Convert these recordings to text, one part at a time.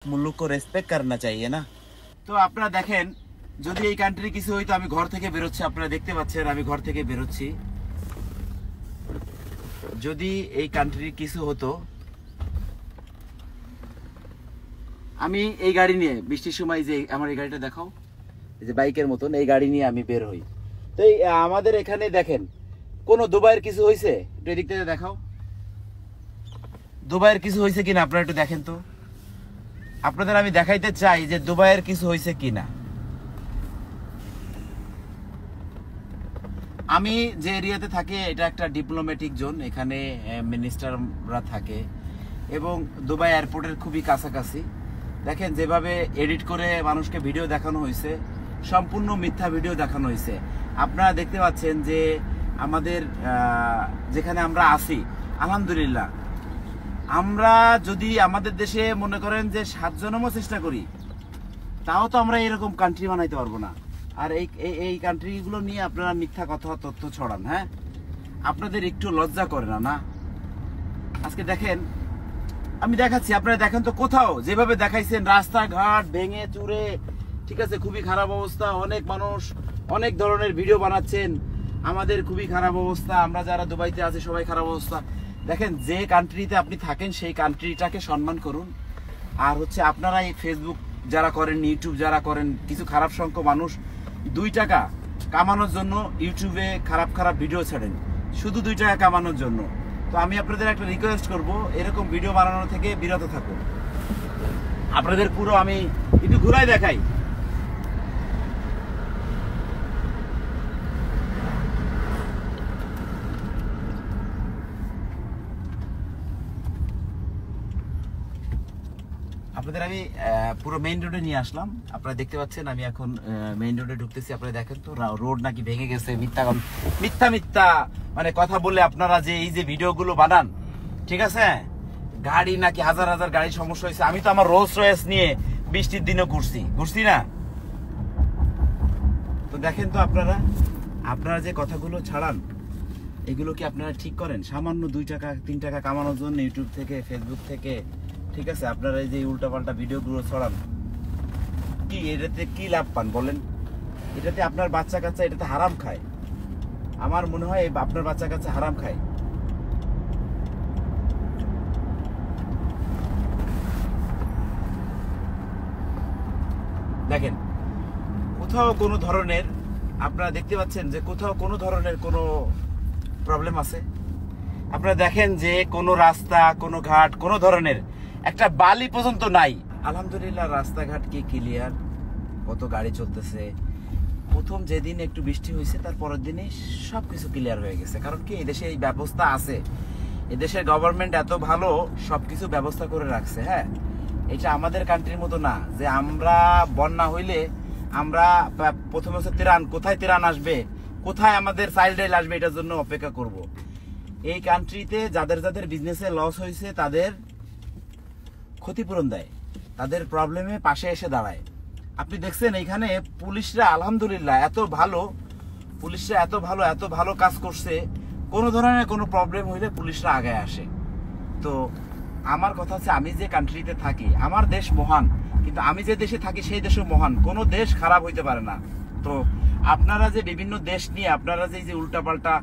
मुल्क को रेस्पेक्ट करना चाहिए ना। তো আপনারা দেখেন যদি এই কান্ট্রি কিছু হইতো আমি ঘর থেকে বের হচ্ছি, আপনারা দেখতে পাচ্ছেন আমি ঘর থেকে বের হচ্ছি। যদি এই কান্ট্রি কিছু হতো আমি এই গাড়ি নিয়ে বৃষ্টির সময় যে আমার এই গাড়িটা দেখাও, এই যে বাইকের মতন এই গাড়ি নিয়ে আমি বের হই। তো এই আমাদের এখানে দেখেন কোন দুবাইয়ের কিছু হয়েছে একটু এদিক থেকে দেখাও, দুবাইয়ের কিছু হয়েছে কিনা আপনারা একটু দেখেন তো। আপনাদের আমি দেখাইতে চাই যে দুবাইয়ের কিছু হয়েছে কিনা। আমি যে এরিয়াতে থাকি এটা একটা ডিপ্লোম্যাটিক জোন, এখানে মিনিস্টাররা থাকে এবং দুবাই এয়ারপোর্টের খুবই কাছাকাছি। দেখেন যেভাবে এডিট করে মানুষকে ভিডিও দেখানো হয়েছে, সম্পূর্ণ মিথ্যা ভিডিও দেখানো হয়েছে। আপনারা দেখতে পাচ্ছেন যে আমাদের যেখানে আমরা আছি আলহামদুলিল্লাহ, আমরা যদি আমাদের দেশে মনে করেন যে 7 জনমও চেষ্টা করি তাও তো আমরা এরকম কান্ট্রি বানাইতে পারবো না। আর এই কান্ট্রিগুলো নিয়ে আপনারা মিথ্যা কথা তথ্য ছড়ান। হ্যাঁ, আপনাদের একটু লজ্জা করে না? না, আজকে দেখেন আমি দেখাচ্ছি, আপনারা দেখেন তো কোথাও যেভাবে দেখাইছেন রাস্তাঘাট ভেঙে চুরে, ঠিক আছে, খুবই খারাপ অবস্থা। অনেক মানুষ অনেক ধরনের ভিডিও বানাচ্ছেন, আমাদের খুবই খারাপ অবস্থা, আমরা যারা দুবাইতে আছি সবাই খারাপ অবস্থা। দেখেন যে কান্ট্রিতে আপনি থাকেন সেই কান্ট্রিটাকে সম্মান করুন। আর হচ্ছে আপনারা এই ফেসবুক যারা করেন, ইউটিউব যারা করেন, কিছু খারাপ সংখ্যক মানুষ 2 টাকা কামানোর জন্য ইউটিউবে খারাপ খারাপ ভিডিও ছাড়েন, শুধু 2 টাকা কামানোর জন্য। তো আমি আপনাদের একটা রিকোয়েস্ট করব, এরকম ভিডিও বানানো থেকে বিরত থাকুন। আপনাদের পুরো আমি একটু ঘুরাই দেখাই। আপনাদের আমি পুরো মেইন রোডে নিয়ে আসলাম। আপনারা দেখতে পাচ্ছেন আমি এখন মেইন রোডে ঢুকতেছি। আপনারা দেখেন তো রোড নাকি ভেঙে গেছে, মিথ্যা মিথ্যা মিথ্যা মানে কথা বলে আপনারা যে এই যে ভিডিওগুলো বানান, ঠিক আছে, গাড়ি নাকি হাজার হাজার গাড়ি সমস্যা হয়েছে। আমি তো আমার রোলস রয়েস নিয়ে বৃষ্টির দিনও ঘুরছি না। তো দেখেন তো আপনারা যে কথাগুলো ছাড়ান এগুলো কি আপনারা ঠিক করেন? সামান্য 2 টাকা 3 টাকা কামানোর জন্য ইউটিউব থেকে ফেসবুক থেকে, ঠিক আছে, আপনারা এই যে উল্টাপাল্টা ভিডিওগুলো ছড়ান, কি এটাতে কি লাভ পান বলেন? এটাতে আপনার বাচ্চা কাচ্চা এটাতে হারাম খায়। আমার মনে হয় আপনার বাচ্চা কাচ্চা হারাম খায়। দেখেন কোথাও কোনো ধরনের, আপনারা দেখতে পাচ্ছেন যে কোথাও কোনো ধরনের কোনো প্রবলেম আছে? আপনারা দেখেন যে কোনো রাস্তা, কোনো ঘাট, কোনো ধরনের একটা বালি পর্যন্ত নাই। আলহামদুলিল্লাহ রাস্তাঘাট কি ক্লিয়ার, কত গাড়ি চলতেছে। প্রথম যেদিন একটু বৃষ্টি হয়েছে তার পরের দিনই সবকিছু ক্লিয়ার হয়ে গেছে। কারণ কি এদেশে এই ব্যবস্থা আছে, এদেশের গভর্নমেন্ট এত ভালো সবকিছু ব্যবস্থা করে রাখছে। হ্যাঁ, এটা আমাদের কান্ট্রির মতো না যে আমরা বন্যা হইলে আমরা প্রথমে হচ্ছে ত্রাণ, কোথায় ত্রাণ আসবে, কোথায় আমাদের চাইল্ড হেল্প আসবে, এটার জন্য অপেক্ষা করব। এই কান্ট্রিতে যাদের যাদের বিজনেসে লস হয়েছে তাদের ক্ষতিপূরণ দেয়, তাদের প্রবলেমে পাশে এসে দাঁড়ায়। আপনি দেখছেন এইখানে পুলিশরা আলহামদুলিল্লাহ এত ভালো, পুলিশরা এত ভালো কাজ করছে, কোনো ধরনের কোনো প্রবলেম হইলে পুলিশরা আগে আসে। তো আমার কথা হচ্ছে আমি যে কান্ট্রিতে থাকি, আমার দেশ মহান, কিন্তু আমি যে দেশে থাকি সেই দেশও মহান, কোনো দেশ খারাপ হইতে পারে না। তো আপনারা যে বিভিন্ন দেশ নিয়ে আপনারা যে উল্টাপাল্টা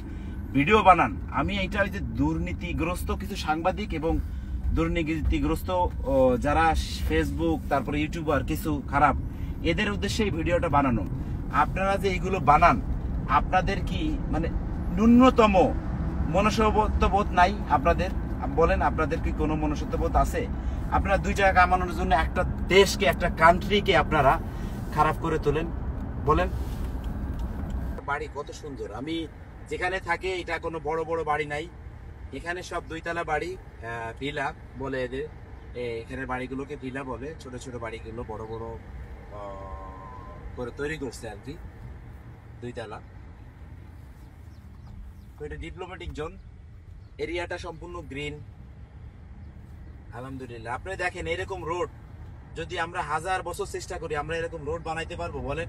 ভিডিও বানান, আমি এইটা ওই যে দুর্নীতিগ্রস্ত কিছু সাংবাদিক এবং দুর্নীতিগ্রস্ত যারা ফেসবুক তারপরে ইউটিউবার কিছু খারাপ, এদের উদ্দেশ্যে এই ভিডিওটা বানানো। আপনারা যে এইগুলো বানান, আপনাদের কি মানে ন্যূনতম মনুষ্যত্ববোধ নাই আপনাদের? বলেন, আপনাদের কি কোনো মনুষ্যত্ববোধ আছে? আপনারা 2 টাকা কামানোর জন্য একটা দেশকে, একটা কান্ট্রিকে আপনারা খারাপ করে তোলেন। বলেন, বাড়ি কত সুন্দর, আমি যেখানে থাকি এটা কোনো বড় বড় বাড়ি নাই, এখানে সব 2 তলা বাড়ি, ভিলা বলে এদের, এখানে বাড়িগুলোকে ভিলা বলে। ছোট ছোট বাড়িগুলো বড় বড় করে তৈরি করছে আর কি, 2 তলা। তো এটা ডিপ্লোম্যাটিক জোন, এরিয়াটা সম্পূর্ণ গ্রিন আলহামদুলিল্লাহ। আপনি দেখেন এরকম রোড যদি আমরা 1000 বছর চেষ্টা করি আমরা এরকম রোড বানাইতে পারবো বলেন?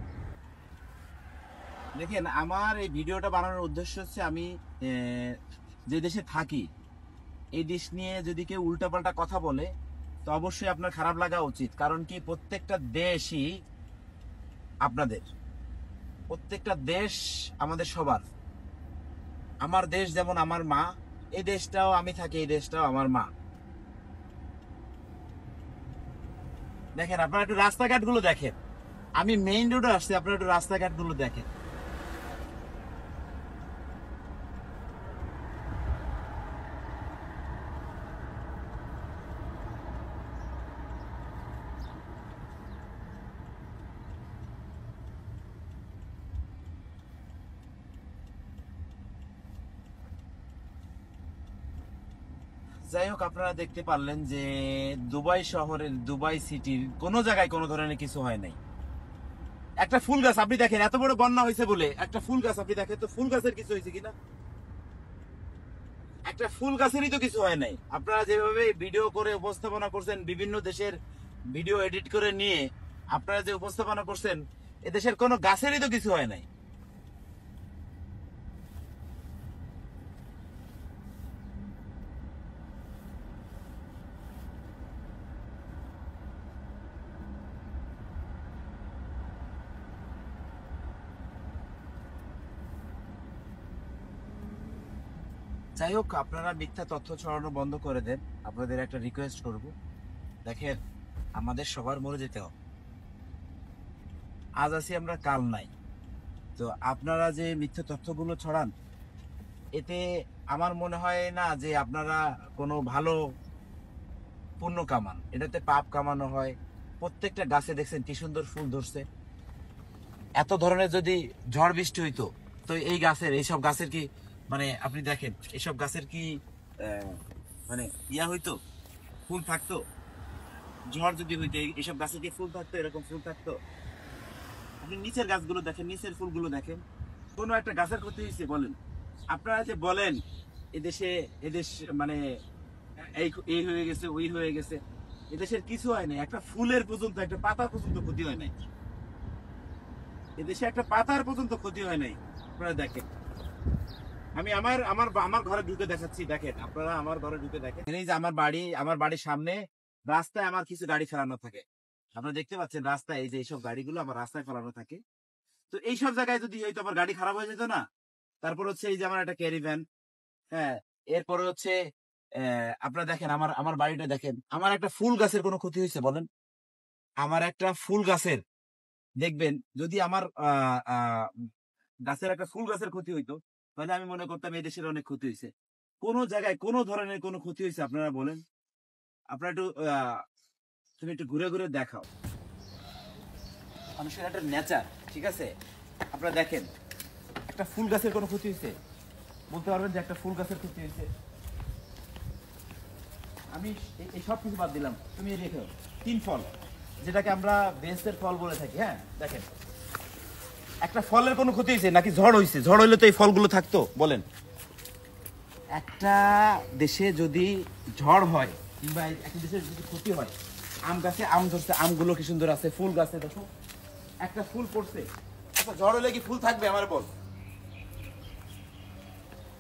দেখেন আমার এই ভিডিওটা বানানোর উদ্দেশ্য হচ্ছে আমি যে দেশে থাকি এই দেশ নিয়ে যদি কেউ উল্টাপাল্টা কথা বলে তো অবশ্যই আপনার খারাপ লাগা উচিত। কারণ কি, প্রত্যেকটা দেশই আপনাদের, প্রত্যেকটা দেশ আমাদের সবার। আমার দেশ যেমন আমার মা, এই দেশটাও আমি থাকি, এই দেশটাও আমার মা। দেখেন আপনারা একটু রাস্তাঘাট গুলো দেখেন, আমি মেইন রোডে আসছি, আপনারা একটু রাস্তাঘাট গুলো দেখেন। যাই হোক, আপনারা দেখতে পারলেন যে দুবাই শহরের, দুবাই সিটির কোনো জায়গায় কোনো ধরনের কিছু হয় নাই। একটা ফুল গাছ আপনি দেখেন, এত বড় বন্যা হয়েছে বলে একটা ফুল গাছ আপনি দেখেন তো, ফুল গাছের কিছু হয়েছে কিনা? একটা ফুল গাছেরই তো কিছু হয় নাই। আপনারা যেভাবে ভিডিও করে উপস্থাপনা করছেন, বিভিন্ন দেশের ভিডিও এডিট করে নিয়ে আপনারা যে উপস্থাপনা করছেন, এদেশের কোনো গাছেরই তো কিছু হয় নাই। যাই হোক, আপনারা মিথ্যা তথ্য ছড়ানো বন্ধ করে দেন। আপনাদের একটা রিকোয়েস্ট করব, দেখেন আমাদের সবার মরে যেতে হবে। আজ আছি আমরা, কাল নাই। তো আপনারা যে মিথ্যা তথ্যগুলো ছড়ান, এতে আমার মনে হয় না যে আপনারা কোনো ভালো পুণ্য কামান, এটাতে পাপ কামানো হয়। প্রত্যেকটা গাছে দেখছেন কি সুন্দর ফুল ধরছে। এত ধরনের যদি ঝড় বৃষ্টি হইতো, তো এই গাছের, এইসব গাছের কি মানে, আপনি দেখেন এইসব গাছের কি মানে ইয়া হইতো, ফুল থাকতো? ঝড় যদি হইতো, এইসব গাছের কি ফুল থাকতো? এরকম ফুল থাকতো? আপনি নিচের গাছগুলো দেখেন, নিচের ফুলগুলো দেখেন, কোনো একটা গাছের ক্ষতি হয়েছে বলেন? আপনারা যে বলেন এদেশে, এদেশ মানে এই এই হয়ে গেছে, ওই হয়ে গেছে, এদেশের কিছু হয় নাই। একটা ফুলের পর্যন্ত, একটা পাতার পর্যন্ত ক্ষতি হয় নাই। এদেশে একটা পাতার পর্যন্ত ক্ষতি হয় নাই। আপনারা দেখেন, আমি আমার আমার আমার ঘরে ঢুকে দেখাচ্ছি, দেখেন আপনারা আমার ঘরে ঢুকে দেখেন। এই যে আমার বাড়ি, আমার বাড়ির সামনে রাস্তায় আমার কিছু গাড়ি ফেলানো থাকে। আপনারা দেখতে পাচ্ছেন রাস্তায় এই যে এইসব গাড়িগুলো আমার রাস্তায় ফেলানো থাকে। তো এইসব জায়গায় যদি হয়তো আমার গাড়ি খারাপ হয়ে যেত না। তারপর হচ্ছে এই যে আমার একটা ক্যারি ভ্যান, হ্যাঁ, এরপরে হচ্ছে আপনারা দেখেন আমার আমার বাড়িটা দেখেন, আমার একটা ফুল গাছের কোনো ক্ষতি হয়েছে বলেন? আমার একটা ফুল গাছের, দেখবেন যদি আমার গাছের, একটা ফুল গাছের ক্ষতি হইতো, তাহলে আমি মনে করতাম এই দেশের অনেক ক্ষতি হয়েছে। কোনো জায়গায় কোনো ধরনের কোনো ক্ষতি হয়েছে আপনারা বলেন? আপনারা একটু তুমি একটু ঘুরে ঘুরে দেখাও। মানুষের একটা নেচার, ঠিক আছে? আপনারা দেখেন একটা ফুল গাছের কোনো ক্ষতি হয়েছে? বলতে পারবেন যে একটা ফুল গাছের ক্ষতি হয়েছে? আমি এই সব কিছু বাদ দিলাম, তুমি দেখো তিন ফল, যেটাকে আমরা বেসের ফল বলে থাকি। হ্যাঁ দেখেন, একটা ফলের কোনো ক্ষতি হয়েছে নাকি ঝড় হয়েছে? ঝড় হইলে তো এই ফলগুলো থাকতো বলেন? একটা দেশে যদি ঝড় হয় কিংবা একটা দেশের যদি ক্ষতি হয়, আম গাছে আম ধরছে, আমগুলো কি সুন্দর আছে, ফুল গাছে দেখো একটা ফুল পড়ছে, একটা ঝড় হলে কি ফুল থাকবে আমার বল?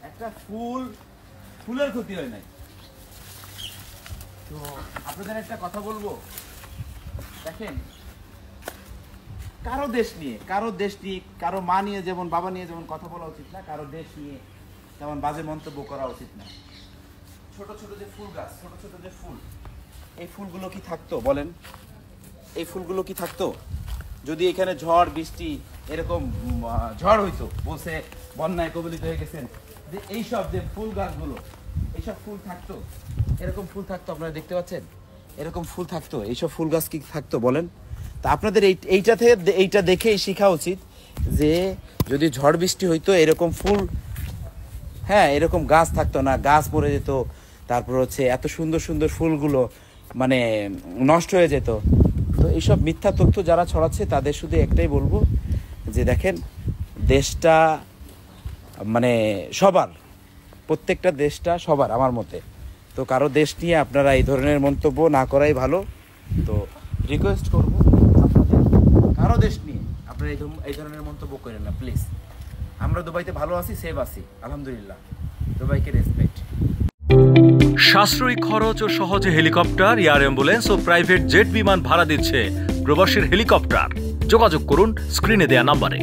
একটা ফুল, ফুলের ক্ষতি হয় নাই। তো আপনাদের একটা কথা বলবো, দেখেন কারো দেশ নিয়ে, কারো দেশ নিয়ে, কারো মা নিয়ে যেমন, বাবা নিয়ে যেমন কথা বলা উচিত না, কারো দেশ নিয়ে তেমন বাজে মন্তব্য করা উচিত না। ছোট ছোট যে ফুল গাছ, ছোট ছোট যে ফুল, এই ফুলগুলো কি থাকতো বলেন? এই ফুলগুলো কি থাকতো যদি এখানে ঝড় বৃষ্টি এরকম ঝড় হইতো? বলছে বন্যায় কবলিত হয়ে গেছেন, যে এইসব যে ফুল গাছগুলো, এইসব ফুল থাকতো? এরকম ফুল থাকতো? আপনারা দেখতে পাচ্ছেন এরকম ফুল থাকতো? এইসব ফুল গাছ কি থাকতো বলেন? তা আপনাদের এইটা থেকে, এইটা দেখেই শেখা উচিত যে যদি ঝড় বৃষ্টি হইতো এরকম ফুল, হ্যাঁ এরকম গাছ থাকতো না, গাছ মরে যেত। তারপর হচ্ছে এত সুন্দর সুন্দর ফুলগুলো মানে নষ্ট হয়ে যেত। তো এইসব মিথ্যা তথ্য যারা ছড়াচ্ছে তাদের শুধু একটাই বলবো যে দেখেন, দেশটা মানে সবার, প্রত্যেকটা দেশটা সবার আমার মতে। তো কারো দেশ নিয়ে আপনারা এই ধরনের মন্তব্য না করাই ভালো। তো রিকোয়েস্ট করবো আপনাদের, কারো দেশ নিয়ে আপনারা এই ধরনের মন্তব্য করেন না প্লিজ। আমরা দুবাইতে ভালো আছি, সেভ আছি, আলহামদুলিল্লাহ। দুবাইকে রেসপেক্ট। সাশ্রয়ী খরচ ও সহজে হেলিকপ্টার, এয়ার অ্যাম্বুলেন্স ও প্রাইভেট জেট বিমান ভাড়া দিচ্ছে প্রবাসীর হেলিকপ্টার। যোগাযোগ করুন স্ক্রিনে দেয়া নাম্বারে।